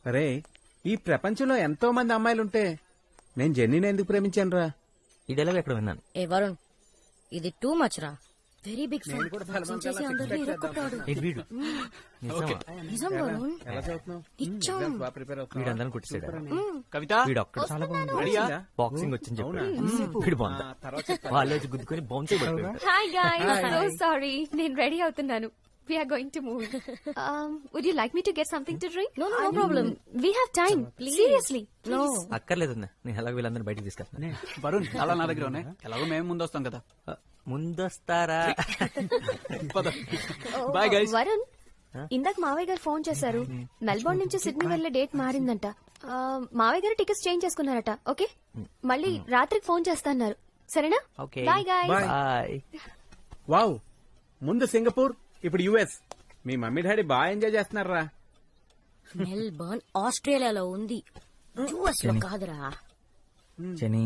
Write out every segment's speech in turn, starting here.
అరే, ఈ ప్రపంచంలో ఎంతో మంది అమ్మాయిలుంటే నేను జెన్నీని ఎందుకు ప్రేమించాను రా? ఈ డైలాగ్ ఎక్కడ విన్నాను. ఏ వరుణ్, ఇది టూ మచ్ రా. Very big fan. వీడు నిజం వరుణ్, ఎలా చదువుతున్నావు? నిజం. బాగా ప్రిపేర్ అవుతున్నావు? వీడందరూ కుట్టిసాడు. కవిత వీడు ఒక్కడు చాలా బాగుంది. బాక్సింగ్ వచ్చింది చెప్పాడు. వీడు బాగుందా తర్వాత వాళ్ళు వచ్చి గుద్దుకొని బౌన్స్ అయిపోయాడు. Hi guys, so sorry. నేను రెడీ అవుతున్నాను. We are going to move. Would you like me to get something to drink? No problem. We have time. Please. Seriously. No. అక్కర్లేదు నేను ఎలాగో వీళ్ళందరూ బయటకు తీసుకెళ్తాను. వరుణ్ అలా నా దగ్గర ఉన్నాయి, ఎలాగో మేము ముందు వస్తాం కదా. ముందొస్తారా? Bye guys. వరుణ్, ఇందాక మావయ్య గారు ఫోన్ చేశారు. మెల్బోర్న్ నుంచి సిడ్నీ వెళ్లే డేట్ మారిందంట. మావయ్య గారు టికెట్స్ చేంజ్ చేసుకున్నారట. ఓకే, మళ్ళీ రాత్రికి ఫోన్ చేస్తాన్నారు. సరేనా? Okay bye guys. Bye. Wow, ముందు సింగపూర్, ఇప్పుడు యుఎస్. మీ మమ్మీ డాడీ బాగా ఎంజాయ్ చేస్తున్నారా? మెల్బర్న్ ఆస్ట్రేలియాలో ఉంది, యుఎస్ లో కాదురా. జెనీ,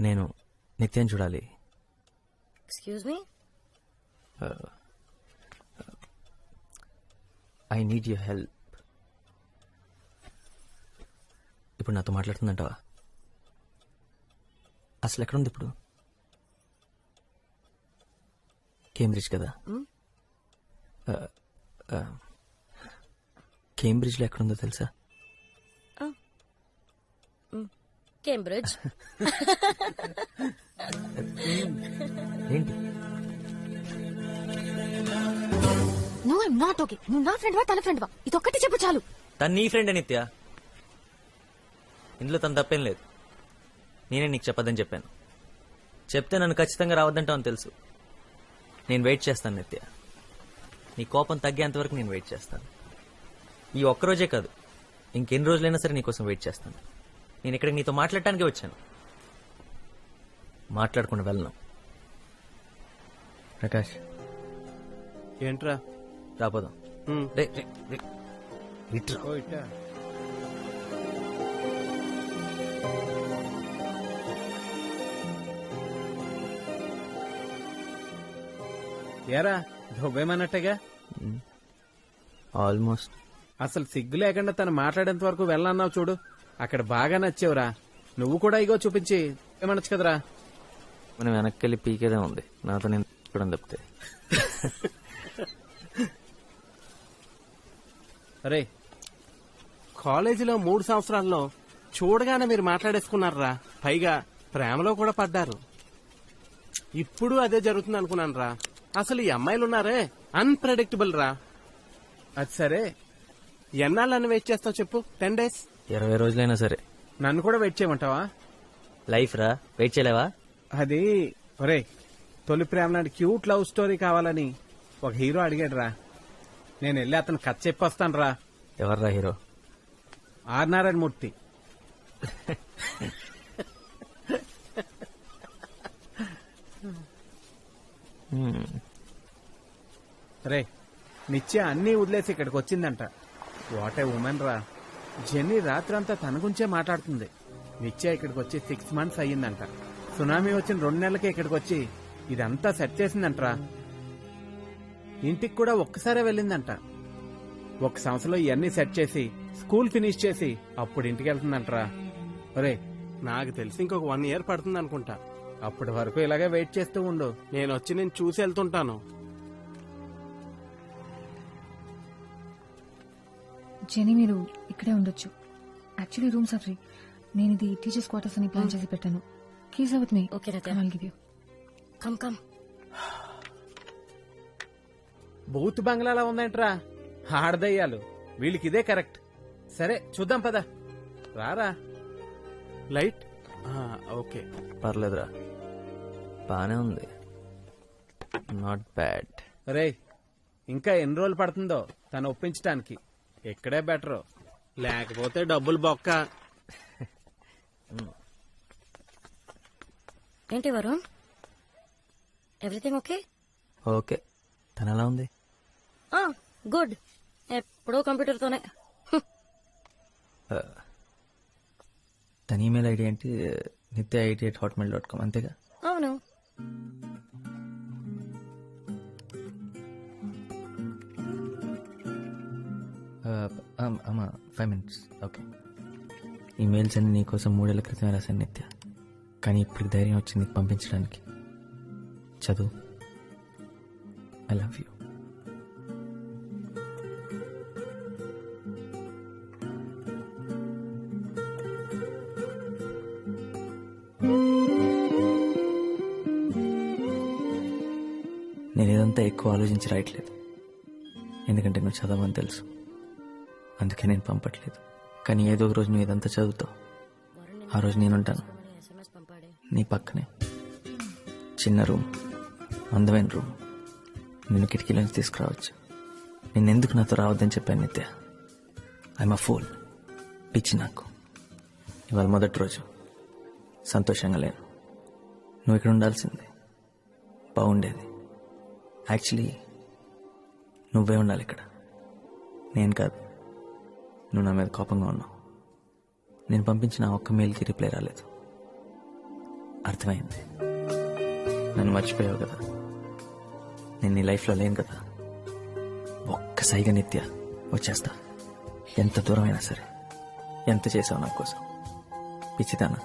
నేను నిత్యం చూడాలి. Excuse me. I need your help. ఇప్పుడు నాతో మాట్లాడుతుందంటావా? అసలు ఎక్కడుంది ఇప్పుడు? కేంబ్రిడ్జ్ కదా. కేంబ్రిడ్జ్లో ఎక్కడుందో తెలుసా? కేంబ్రిడ్జ్. ఏంటి? No, I'm not okay. నువ్వు నా ఫ్రెండ్ వా, తన ఫ్రెండ్ వా, ఇదొక్కటి చెప్పు చాలు. తను నీ ఫ్రెండ్ నిత్య, ఇందులో తను తప్పేం లేదు. నేనే నీకు చెప్పదని చెప్పాను. చెప్తే నన్ను ఖచ్చితంగా రావద్దంటావు అని తెలుసు. నేను వెయిట్ చేస్తాను నిత్య. నీ కోపం తగ్గేంత వరకు నేను వెయిట్ చేస్తాను. ఈ ఒక్కరోజే కాదు, ఇంకెన్ని రోజులైనా సరే నీకోసం వెయిట్ చేస్తాను. నేను ఇక్కడికి నీతో మాట్లాడటానికే వచ్చాను, మాట్లాడకుండా వెళ్ళను. ప్రకాష్, ఏంట్రా? రాపోదాం. రే, రే, రే. ఇట్రా. ఓ ఇట్టా. ఏరా, దుబ్బేమన్నట్టుగా? ఆల్మోస్ట్. అసలు సిగ్గు లేకుండా తను మాట్లాడేంత వరకు వెళ్ళన్నావు చూడు, అక్కడ బాగా నచ్చావురా. నువ్వు కూడా ఇగో చూపించి ఏమనొచ్చు కదరా? మనం వెనక్కి పీకేదే ఉంది, నాతో నేను చూడడం తప్పితే. అరే, కాలేజీలో 3 సంవత్సరాల్లో చూడగానే మీరు మాట్లాడేసుకున్నారా, పైగా ప్రేమలో కూడా పడ్డారు. ఇప్పుడు అదే జరుగుతుంది అనుకున్నాను రా. అసలు ఈ అమ్మాయిలున్నారే అన్ప్రెడిక్టబుల్ రా. అది సరే, ఎన్నాళ్ళని వెయిట్ చేస్తావు చెప్పు? 10 days? 20 రోజులైనా సరే. నన్ను కూడా వెయిట్ చేయమంటావా? లైఫ్ రా, వెయిట్ చేయలేవా? అది ఒరే, తొలి ప్రేమ నాటి క్యూట్ లవ్ స్టోరీ కావాలని ఒక హీరో అడిగాడు రా. నేను వెళ్ళి అతను కథ చెప్పొస్తాను రా. ఎవర్రా హీరో? ఆర్ నారాయణ మూర్తి. రే, నిత్య అన్నీ వదిలేసి ఇక్కడికి వచ్చిందంట. వాట్ ఏ ఉమెన్ రా. జెన్నీ రాత్రంతా తన గురించే మాట్లాడుతుంది. నిత్య ఇక్కడికి వచ్చి 6 months అయ్యిందంట. సునామీ వచ్చిన 2 నెలలకే ఇక్కడికి వచ్చి ఇదంతా సెట్ చేసిందంటరా. ఇంటికి కూడా ఒక్కసారే వెళ్ళిందంట. 1 సంవత్సరంలో ఇవన్నీ సెట్ చేసి స్కూల్ ఫినిష్ చేసి అప్పుడు ఇంటికి వెళ్తుందంటరా. ఒరే, నాకు తెలిసి ఇంకొక 1 year పడుతుంది అనుకుంటా. అప్పటి వరకు ఇలాగే వెయిట్ చేస్తూ ఉండు. నేను వచ్చి నేను చూసి వెళ్తుంటాను. జెనీ, మీరు ఇక్కడే ఉండొచ్చు. Actually rooms are free. నేను ఇది టీచర్స్ క్వార్టర్స్ అని ప్లాన్ చేసి పెట్టాను. Keys with me. ఓకే రత్య. I'll give you. Come come. బూత్ బంగ్లాలా ఉందేంట్రా, ఆడదయ్యాలు. వీళ్ళకి ఇదే కరెక్ట్. సరే చూద్దాం పద. రారా. లైట్ ఓకే, పర్లేదురా, బానే ఉంది. Not bad. రే, ఇంకా ఎన్ని రోజులు పడుతుందో తను ఒప్పించడానికి. ఇక్కడే బెటర్, లేకపోతే డబ్బులు బొక్క. ఏంటి వరుణ్, ఎవ్రీథింగ్ ఓకే? ఓకే. తను ఎలా ఉంది? గుడ్. ఎప్పుడో కంప్యూటర్తోనే. తన ఈమెయిల్ ఐడి ఏంటి? nitya88@hotmail.com అంతేగా? అవును. అమ్మా 5 minutes. ఓకే. ఈమెయిల్స్ అన్ని నీకోసం 3 ఏళ్ల క్రితమే రాశాను నిత్య. కానీ ఇప్పుడు ధైర్యం వచ్చింది నీకు పంపించడానికి. చదువు. I love you. నేను ఇదంతా ఎక్కువ ఆలోచించి రాయట్లేదు, ఎందుకంటే నువ్వు చదవని తెలుసు. అందుకే నేను పంపట్లేదు. కానీ ఏదో ఒక రోజు నువ్వు ఇదంతా చదువుతావు. ఆ రోజు నేనుంటాను నీ పక్కనే. చిన్న రూమ్, అందమైన రూమ్, నేను కిటికీలోంచి తీసుకురావచ్చు. నిన్నెందుకు నాతో రావద్దని చెప్పాను నిత్య. I'm a fool. పిచ్చి నాకు. ఇవాళ మొదటి రోజు, సంతోషంగా లేను. నువ్వు ఇక్కడ ఉండాల్సిందే, బాగుండేది. యాక్చువల్లీ నువ్వే ఉండాలి ఇక్కడ, నేను కాదు. నువ్వు నా మీద కోపంగా ఉన్నావు. నేను పంపించిన ఆ ఒక్క మెయిల్కి రిప్లై రాలేదు. అర్థమైంది. నన్ను మర్చిపోయావు కదా. నేను నీ లైఫ్లో లేను కదా. ఒక్కసారిగా నిత్య వచ్చేస్తా. ఎంత దూరమైనా సరే. ఎంత చేసావు నా కోసం. పిచ్చిదానా,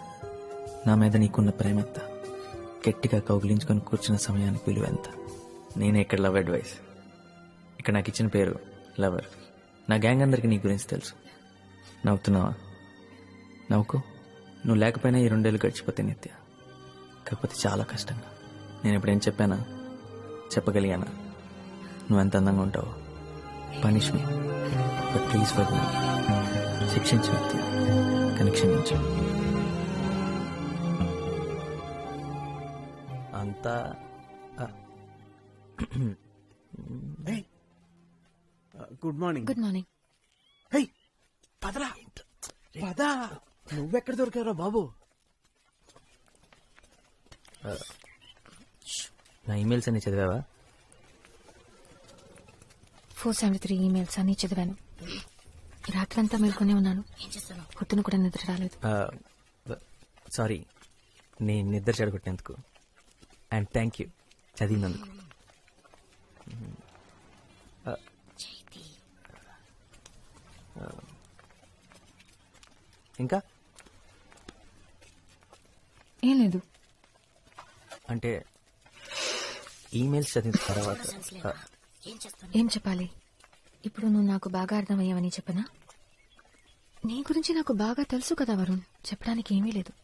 నా మీద నీకున్న ప్రేమ ఎంత. గట్టిగా కౌగిలించుకొని కూర్చున్న సమయానికి విలువ ఎంత. నేనే ఇక్కడ లవ్ అడ్వైస్. ఇక్కడ నాకు ఇచ్చిన పేరు లవర్. నా గ్యాంగ్ అందరికీ నీ గురించి తెలుసు. నవ్వుతున్నావా? నవ్వుకో. నువ్వు లేకపోయినా ఈ 2 ఏళ్ళు గడిచిపోతే నిత్య. కాకపోతే చాలా కష్టంగా. నేను ఎప్పుడేం చెప్పానా, చెప్పగలిగానా? నువ్వెంత అందంగా ఉంటావో. Punish me, but please for me. శిక్షించు నిత్య, కానీ క్షమించు. అంతా good morning. Good morning. Hey, పదరా పదా. నువ్వెక్కడ దొరికారా బాబు? నా ఈమెయిల్స్ అన్ని చదివావా? 473 ఈమెయిల్స్ అన్ని చదివాను. ఈ రాత్రంతా మేల్కొనే ఉన్నాను. పొద్దున కూడా నిద్ర రాలేదు. సారీ, నేను నిద్ర చెడగొట్టినందుకు. అండ్ థ్యాంక్ యూ చదివినందుకు. ఇంకా ఏం లేదు. అంటే ఈమెయిల్స్ చదివిన తర్వాత ఏం చెప్పాలి? ఇప్పుడు నువ్వు నాకు బాగా అర్థమయ్యావని చెప్పనా? నీ గురించి నాకు బాగా తెలుసు కదా వరుణ్. చెప్పడానికి ఏమీ లేదు.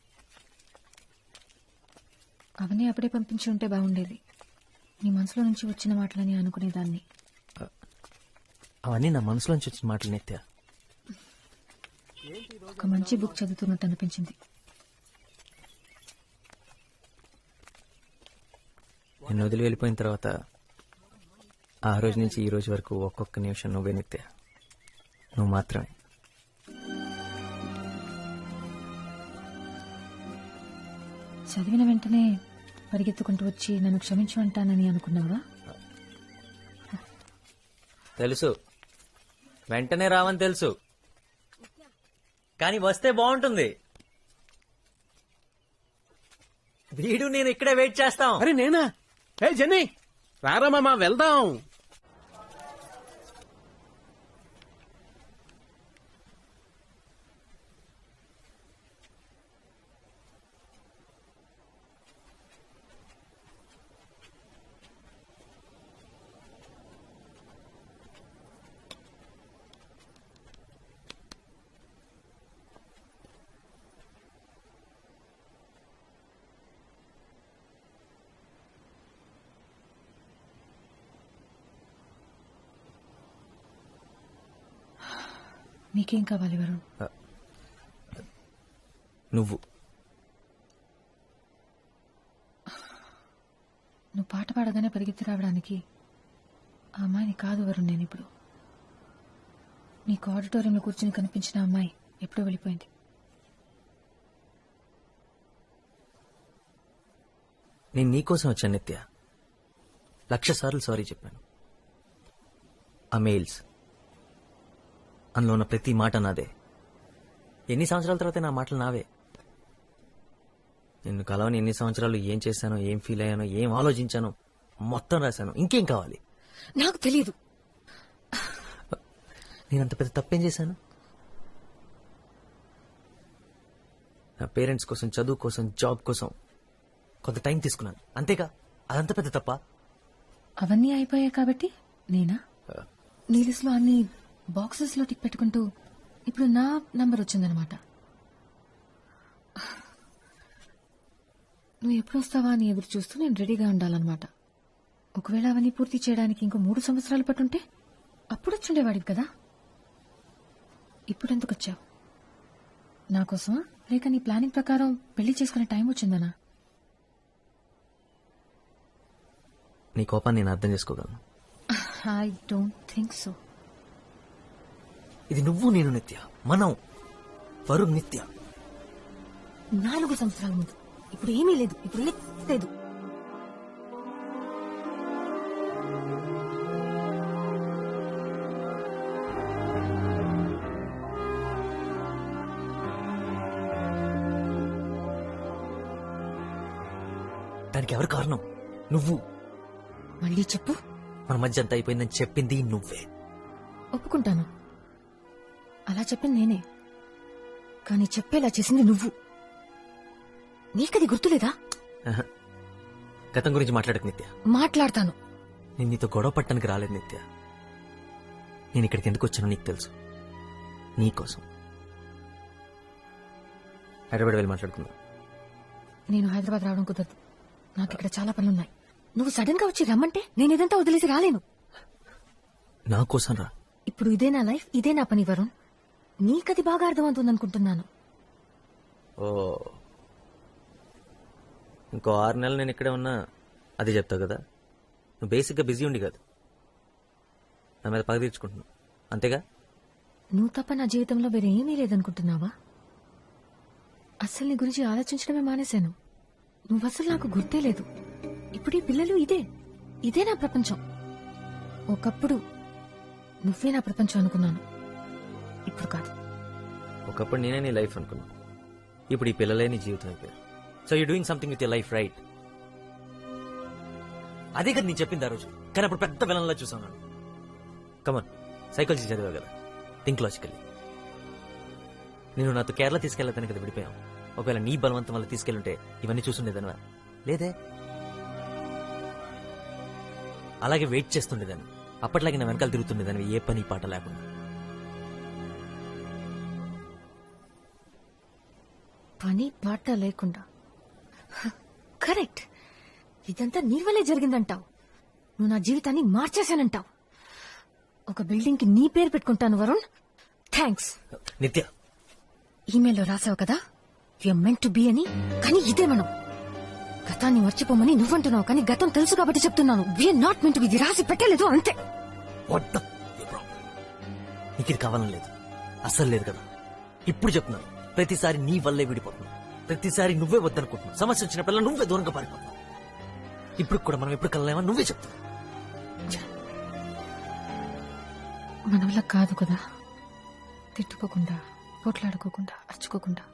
అవన్నీ అప్పుడే పంపించి ఉంటే బాగుండేది. నీ మనసులో నుంచి వచ్చిన మాటలని అనుకునేదాన్ని. అవన్నీ నా మనసులోంచి వచ్చిన మాటలు నిత్య. ఒక మంచి బుక్ చదువుతున్నట్టు అనిపించింది. నేను వదిలి వెళ్ళిపోయిన తర్వాత ఆ రోజు నుంచి ఈ రోజు వరకు ఒక్కొక్క నిమిషం నువ్వే నిత్య. నువ్వు మాత్రమే. చదివిన వెంటనే పరిగెత్తుకుంటూ వచ్చి నన్ను క్షమించమంటానని అనుకున్నావా? తెలుసు, వెంటనే రావని తెలుసు, కానీ వస్తే బాగుంటుంది. వీడు నేను ఇక్కడే వెయిట్ చేస్తాం. అరే నేనా? హే జెన్నీ, రారా మామ, వెళ్దాం. నీకేం కావాలి వరుణ్? నువ్వు నువ్వు పాట పాడగానే పరిగెత్తి రావడానికి ఆ అమ్మాయిని కాదు వరుణ్. నేను ఇప్పుడు నీకు ఆడిటోరియంలో కూర్చుని కనిపించిన అమ్మాయి ఎప్పుడో వెళ్ళిపోయింది. నేను నీకోసం వచ్చాను నిత్య. 1,00,000 సార్లు సారీ చెప్పాను. ఆ మెయిల్స్, అందులో ఉన్న ప్రతి మాట నాదే. ఎన్ని సంవత్సరాల తర్వాత నా మాటలు నావే. నిన్ను కలవని ఎన్ని సంవత్సరాలు ఏం చేశానో, ఏం ఫీల్ అయ్యానో, ఏం ఆలోచించానో మొత్తం రాశాను. ఇంకేం కావాలి? నాకు తెలియదు. నేనంత పెద్ద తప్పేం చేశాను? నా పేరెంట్స్ కోసం, చదువు కోసం, జాబ్ కోసం కొంత టైం తీసుకున్నాను, అంతేగా. అదంత పెద్ద తప్ప? అవన్నీ అయిపోయాయి కాబట్టి నేనా నీ లిస్ట్ లో అన్ని బాక్సెస్ లో టిక్ పెట్టుకుంటూ ఇప్పుడు నా నంబర్ వచ్చిందనమాట. నువ్వు ఎప్పుడు వస్తావా అని ఎదురు చూస్తూ నేను రెడీగా ఉండాలన్నమాట. ఒకవేళ అవన్నీ పూర్తి చేయడానికి ఇంకో 3 సంవత్సరాలు పట్టుంటే అప్పుడు వచ్చుండేవాడివి కదా. ఇప్పుడు ఎందుకు వచ్చావు? నా కోసమా లేక నీ ప్లానింగ్ ప్రకారం పెళ్లి చేసుకునే టైం వచ్చిందనా? నీ కోపాన్ని నేను అర్థం చేసుకోగలను. I don't think so. ఇది నువ్వు నేను నిత్య, మనం వరుణ్ నిత్య. 4 సంవత్సరాల ముందు. ఇప్పుడు ఏమీ లేదు. ఇప్పుడు లేదు. దానికి ఎవరు కారణం? నువ్వు. మళ్ళీ చెప్పు. మన మధ్య అంత అయిపోయిందని చెప్పింది నువ్వే. ఒప్పుకుంటాను, అలా చెప్పింది నేనే. కానీ చెప్పేలా చేసింది నువ్వు. నీకది గుర్తులేదా? ఆహా. గతం గురించి మాట్లాడకు నిత్య. మాట్లాడతాను. నేను నీతో గొడవ పట్టడానికి రాలేదు నిత్య. నేను ఇక్కడికి ఎందుకు వచ్చానో నీకు తెలుసు. నీకోసం. హైదరాబాద్ వెళ్ళి మాట్లాడుకుందాం. నేను హైదరాబాద్ రావడం కుదరదు. నాకు ఇక్కడ చాలా పనులున్నాయి. నువ్వు సడన్ గా వచ్చి రమ్మంటే నేను ఇదంతా వదిలేసి రాలేను. నా కోసం రా. ఇప్పుడు ఇదే నా లైఫ్, ఇదే నా పని వరుణ్. నీకది బాగా అర్థమవుతుంది అనుకుంటున్నాను. ఓ, ఇంకో 6 నెలలు నేను ఇక్కడే ఉన్నా అది చెప్తావు కదా. నువ్వు బేసిక్గా బిజీ ఉండి కాదు, నా మీద పగ తీర్చుకుంటున్నావు, అంతేగా. నువ్వు తప్ప నా జీవితంలో వేరే ఏమీ లేదనుకుంటున్నావా? అస్సలు నీ గురించి ఆలోచించడమే మానేశాను. నువ్వు అసలు నాకు గుర్తే లేదు. ఇప్పుడు ఈ పిల్లలు ఇదే నా ప్రపంచం. ఒకప్పుడు నువ్వే నా ప్రపంచం అనుకున్నాను, ఇప్పుడు కాదు. ఒకప్పుడు నేనే నీ లైఫ్ అనుకున్నా, ఇప్పుడు ఈ పిల్లలే నీ జీవితం అయిపోయారు. So you doing something with your life, right? అదే కదా నేను చెప్పింది ఆ రోజు, కానీ అప్పుడు పెద్ద విలన్లా చూసాను. కమన్, సైకాలజీ చదివా కదా, థింక్ లాజికల్లీ. నేను నాతో కేరళ తీసుకెళ్లేదని కదా విడిపోయాం. ఒకవేళ నీ బలవంతం వల్ల తీసుకెళ్లుంటే ఇవన్నీ చూసుండేదనివా? లేదే. అలాగే వెయిట్ చేస్తుండేదాన్ని, అప్పట్లాగే నా వెనకాల తిరుగుతుండేదాన్ని, ఏ పని పాట లేకుండా. పని పాట లేకుండా? కరెక్ట్. ఇదంతా నీ వల్లే జరిగిందంటావు. నువ్వు నా జీవితాన్ని మార్చేశానంటావు. ఒక బిల్డింగ్ కి నీ పేరు పెట్టుకుంటాను వరుణ్. థ్యాంక్స్. నిత్య, ఈమెయిల్లో రాసావు కదా యూఆర్ మెంట్ టు బి అని. కానీ ఇదే మనం. గతాన్ని మర్చిపోమని నువ్వంటున్నావు, కానీ గతం తెలుసు కాబట్టి చెప్తున్నాను. We're not meant to be. ఇది రాసి పెట్టలేదు అంతే. నీకు ఇది కావాలని లేదు, అస్సలు లేదు కదా. ఇప్పుడు చెప్తున్నాను, ప్రతిసారి నీ వల్లే విడిపోతున్నావు, ప్రతిసారి నువ్వే వద్దనుకుంటున్నావు, సమస్య వచ్చినప్పుడల్లా నువ్వే దూరంగా పారిపోతున్నావు. ఇప్పుడు కూడా మనం ఎప్పుడు కలలేమా నువ్వే చెప్తున్నావు. మన వల్ల కాదు కదా. తిట్టుకోకుండా, పోట్లాడుకోకుండా, అరుచుకోకుండా